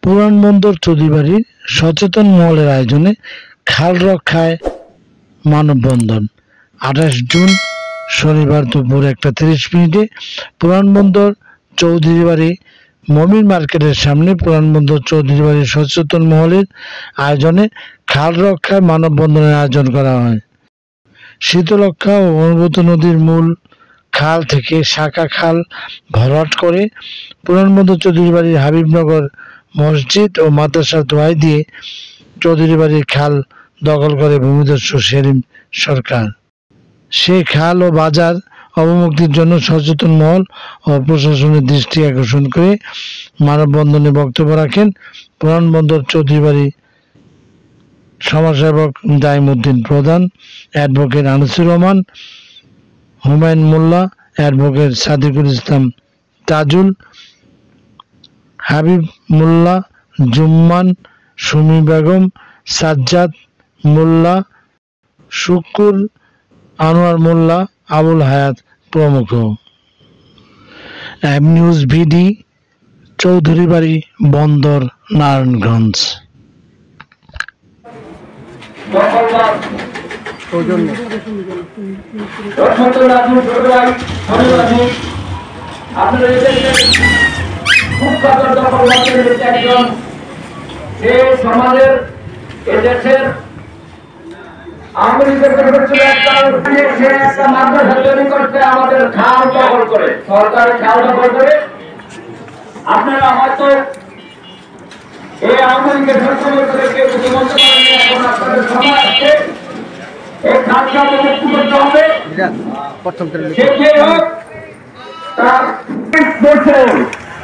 পুরান বন্দর চৌধুরীবাড়ির সচেতন মহলের আয়োজনে খাল রক্ষায় মানববন্ধন। 28 জুন শনিবার দুপুর 1:30 পুরান বন্দর চৌধুরীবাড়ি মমিন মার্কেটের সামনে পুরান বন্দর চৌধুরীবাড়ির সচেতন মহলের আয়োজনে খাল রক্ষায় মানববন্ধনের আয়োজন করা হয়। শীতলক্ষ্যা ও অনুব্রত নদীর মূল খাল থেকে শাখা খাল ভরাট করে পুরান বন্দর চৌধুরীবাড়ির হাবিবনগর মসজিদ ও মাদ্রাসার দোহাই দিয়ে চৌধুরীবাড়ির খাল দখল করে ভূমিদস্যু সেলিম সরকার। সেই খাল ও বাজার অবমুক্তির জন্য সচেতন মহল ও প্রশাসনের দৃষ্টি আকর্ষণ করে মানববন্ধনে বক্তব্য রাখেন পুরান বন্দর চৌধুরীবাড়ি সমাজসেবক দাইমউদ্দিন প্রধান, অ্যাডভোকেট আনিসুর রহমান, হুমায়ুন মোল্লা, অ্যাডভোকেট সাদিকুল ইসলাম তাজুল, হাবিব মোল্লা, জুম্মান, সুমি বেগম, সাজ্জাদ মোল্লা, শুকুর, আনোয়ার মোল্লা, আবুল হায়াত প্রমুখ। নিউজ ভিডি, চৌধুরীবাড়ি বন্দর, নারায়ণগঞ্জ। সমাজের এদেশের আমাদের খাল দখল করে, সরকারি খাল দখল করে। আপনারা হয়তো এই আওয়ামী লীগের করে কেউ কিছু বলতে পারেন, এখন আপনাদের সময় আসছে এই খালটা মুক্তি করতে হবে।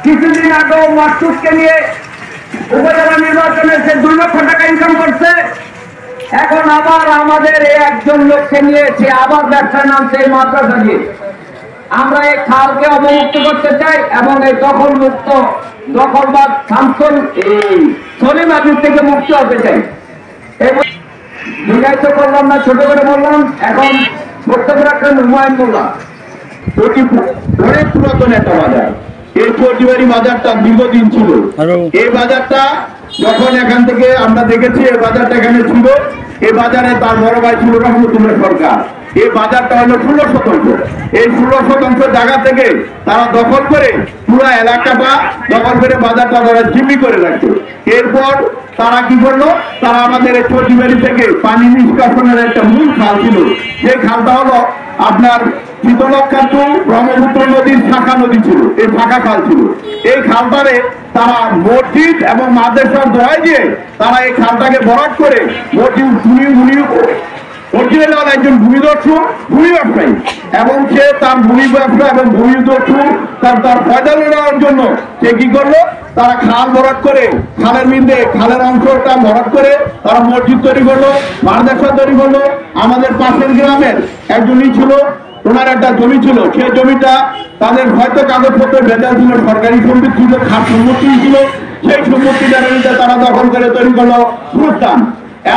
কিছুদিন আগেও মাসুদকে নিয়ে উপজেলা নির্বাচনে সে 2 লক্ষ টাকা ইনকাম করছে। এখন আবার আমাদের এই একজন লোককে নিয়ে সে আবার ব্যবসার নামছে এই মাদ্রাসা দিয়ে। আমরা এই খালকে অবমুক্ত করতে চাই এবং এই দখল মুক্ত দখলবাদ শামসুল সলিম আবির থেকে মুক্ত হতে চাই। দীর্ঘায়িত করলাম না, ছোট করে বললাম। এখন বক্তব্য রাখলেন হুমায়ুন মোল্লা। অনেক পুরাতন একটা বাজার এই চৌধুরীবাড়ি বাজারটা দীর্ঘদিন ছিল। এই বাজারটা যখন এখান থেকে আমরা দেখেছি এই বাজারটা এখানে ছিল, এই বাজারে তার বড় ভাই ছিল রহমতুল্লাহ সরকার। এই বাজারটা হলো 16 শতাংশ। এই 16 শতাংশ জায়গা থেকে তারা দখল করে পুরো এলাকাটা দখল করে বাজারটা তারা জিম্মি করে রাখছে। এরপর তারা কি করলো, তারা আমাদের এই চৌধুরীবাড়ি থেকে পানি নিষ্কাশনের একটা মূল খাল ছিল। সেই খালটা হলো আপনার শীতলক্ষ্যা টু ব্রহ্মপুত্র নদীর শাখা নদী ছিল, এই শাখা খাল ছিল। এই খালটারে তারা মসজিদ এবং মাদ্রাসার দোহাই দিয়ে তারা এই খালটাকে ভরাট করে মসজিদ অরিজিনাল একজন ভূমিদস্যু ভূমি ব্যবসায়ী এবং সে তার ভূমি ব্যবসা এবং ভূমিদস্যু তার ফয়দা নেওয়ার জন্য সে কি করলো, তারা খাল ভরাট করে খালের মিন্দে খালের অংশটা ভরাট করে তারা মসজিদ তৈরি করলো, মাদ্রাসা তৈরি করলো। আমাদের পাশের গ্রামের একজনই ছিল, ওনার একটা জমি ছিল, সেই জমিটা তাদের হয়তো কাগজপত্র ভেজাল ছিল, সরকারি সম্পত্তি ছিল, খাস সম্পত্তি ছিল। সেই সম্পত্তিটা তারা দখল করে তৈরি করলো প্রস্থান।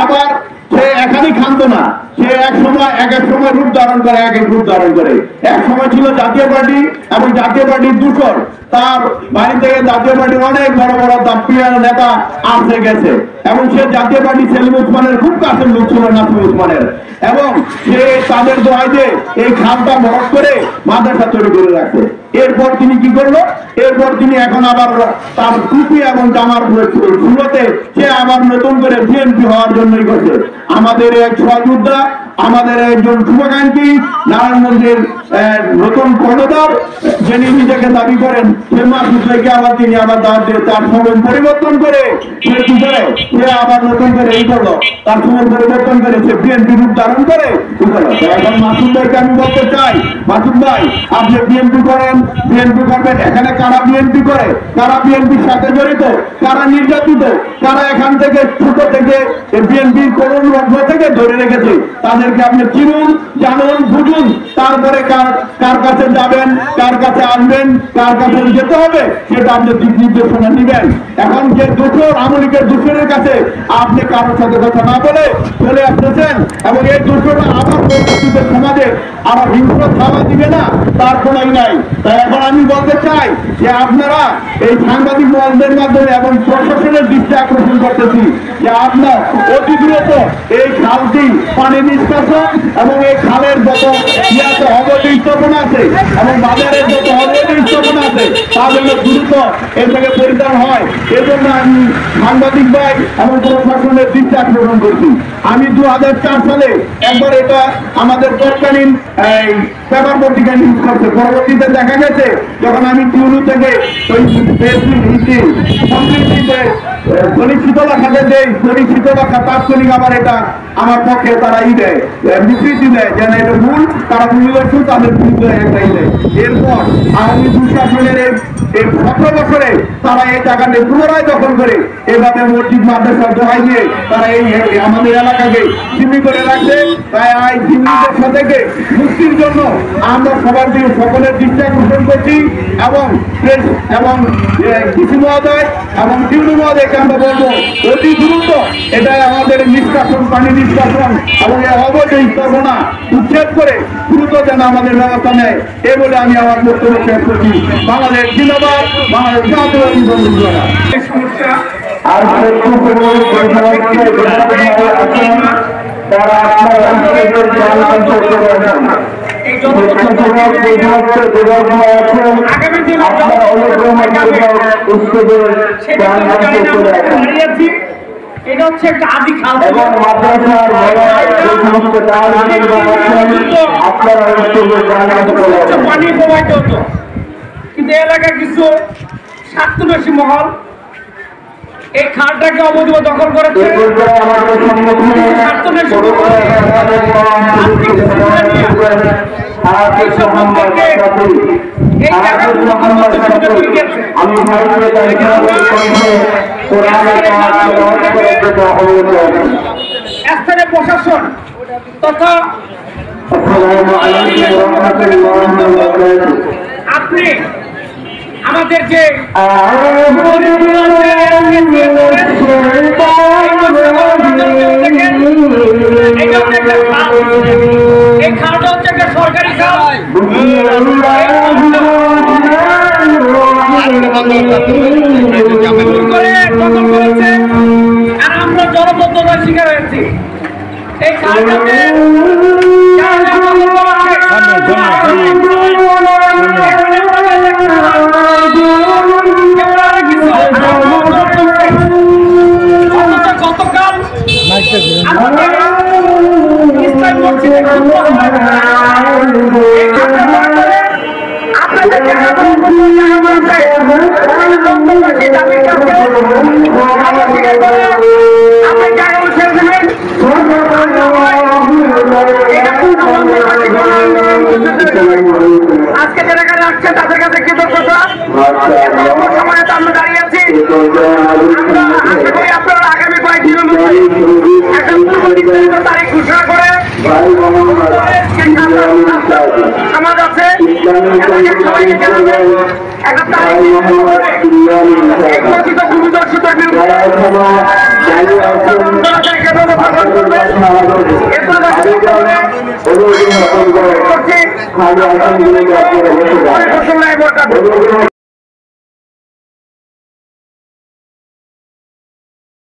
আবার সে এখানেই খান্ত না, সে এক সময় রূপ ধারণ করে, এক রূপ ধারণ করে। এক সময় ছিল জাতীয় পার্টি এবং জাতীয় পার্টির দূষণ, তার বাড়ি থেকে জাতীয় পার্টির অনেক বড় বড় প্রিয় নেতা আসে গেছে এবং সে জাতীয় পার্টি সেলিম ওসমানের খুব কাছের লোক ছিল, নাসিম ওসমানের। এবং সে তাদের দোহাই দিয়ে এই খালটা ভরাট করে মাদ্রাসা তৈরি করে রাখছে। এরপর তিনি কি করলো, এরপর তিনি এখন আবার তার টুপি এবং জামার ফুলতে সে আবার নতুন করে বিএনপি হওয়ার জন্যই করছে। আমাদের এক সহযোদ্ধা, আমাদের একজন শুভাকাঙ্ক্ষী, নারায়ণগঞ্জের নতুন কর্ণধার, যিনি নিজেকে দাবি করেন, সে মাসুদ ভাইকে আবার তিনি আবার তার সময় পরিবর্তন করে সে কি করে, সে আবার নতুন করে এই করলো, তার সময় পরিবর্তন করে সে বিএনপি রূপ ধারণ করে। এখন মাসুদ ভাইকে আমি বলতে চাই, মাসুদ ভাই আপনি বিএনপি করেন, বিএনপি করবেন, এখানে কারা বিএনপি করে, কারা বিএনপির সাথে জড়িত, কারা নির্যাতিত, কারা এখান থেকে ছোট থেকে বিএনপির করুণ লগ্ন থেকে ধরে রেখেছে, তাদেরকে আপনি চিনুন, জানুন, বুঝুন। তারপরে কার কাছে যাবেন, কার কাছে আসবেন, কার কাছে যেতে হবে সেটা আপনি দিক নির্দেশনা নিবেন। এখন যে দোষর আওয়ামী লীগের দোষরের কাছে আপনি কারোর সাথে কথা না বলে চলে আসতেছেন এবং এই দোষরা আবার পরবর্তীদের সমাজে আবার হিংস্র থামা দিবে না, তার কোনোই নাই। তাই এখন আমি বলতে চাই যে আপনারা এই সাংবাদিক মহলদের মাধ্যমে এবং প্রশাসনের প্রশাসনের দৃষ্টি আকর্ষণ করতেছি যে আপনার অতি দ্রুত এই খালটি পানি নিষ্কাশন এবং এই খালের যত অবৈধ স্থাপন আছে এবং বাজারের যত অবৈধ স্থাপন আছে তা যেন দ্রুত এর থেকে পরিত্রাণ হয় এজন্য আমি সাংবাদিক ভাই এবং প্রশাসনের দৃষ্টি আকর্ষণ করছি। আমি 2004 সালে একবার এটা আমাদের তৎকালীন পেপার পত্রিকায় নিউজ করছে, পরবর্তীতে দেখা গেছে যখন আমি টিউলু থেকে দৈনিক শীতলাখাতে দেয়, দৈনিক শীতলাখা তাৎক্ষণিক আবার এটা আমার পক্ষে তারা দেয় বিবৃতি দেয় যেন এটা ভুল, তারা ভুল করছে তাদের বিরুদ্ধে একটা দেয়। এরপর আওয়ামী দুঃশাসনের এই 17 বছরে তারা এই টাকাটি পুনরায় দখল করে এভাবে মসজিদ মাদ্রাসা দোহাই দিয়ে তারা এই আমাদের এলাকাকে জিম্মি করে রাখছে। তাই এই জিম্মিদের থেকে মুক্তির জন্য আমরা সবার দিকে সকলের দৃষ্টি আকর্ষণ করছি এবং কৃষি মহোদয় এবং টিউনু মহোদয়কে আমরা বলবো অতি দ্রুত এটাই আমাদের নিষ্কাশন, পানি নিষ্কাশন এবং এই অবৈধ স্থাপনা উচ্ছেদ করে দ্রুত যেন আমাদের ব্যবস্থা নেয় এ বলে আমি আমার বক্তব্য শেষ করছি। বাংলাদেশ জিন্দাবাদ, বাংলাদেশ জাতীয়তাবাদী বন্ধুরা। সমস্যা আর তারা এটা হচ্ছে একটা আদি খাল এবং মাদ্রাসার পানি প্রবাহিত হতো, কিন্তু এলাকার কিছু স্বার্থবেশী মহল এই খালটাকে অবৈধ দখল করেছে। স্থানীয় প্রশাসন তথা আপনি আমাদের যে এই খালটা হচ্ছে একটা সরকারি খাল, আর আমরা জলবদ্ধতার শিকার হয়েছি। এই খালটাতে গতকাল আজকে যারা এখানে আসছে তাদের কাছে কৃতজ্ঞতা। সময় আমরা দাঁড়িয়ে আছি, আমরা আশা করি আপনারা আগামী কয়েকদিনের মধ্যে একটা পূর্ব তারিখ ঘোষণা করে সমাজ আছে সবাইকে জানাবেন একটা তারিখ ভূমিদর্শিতার বিরুদ্ধে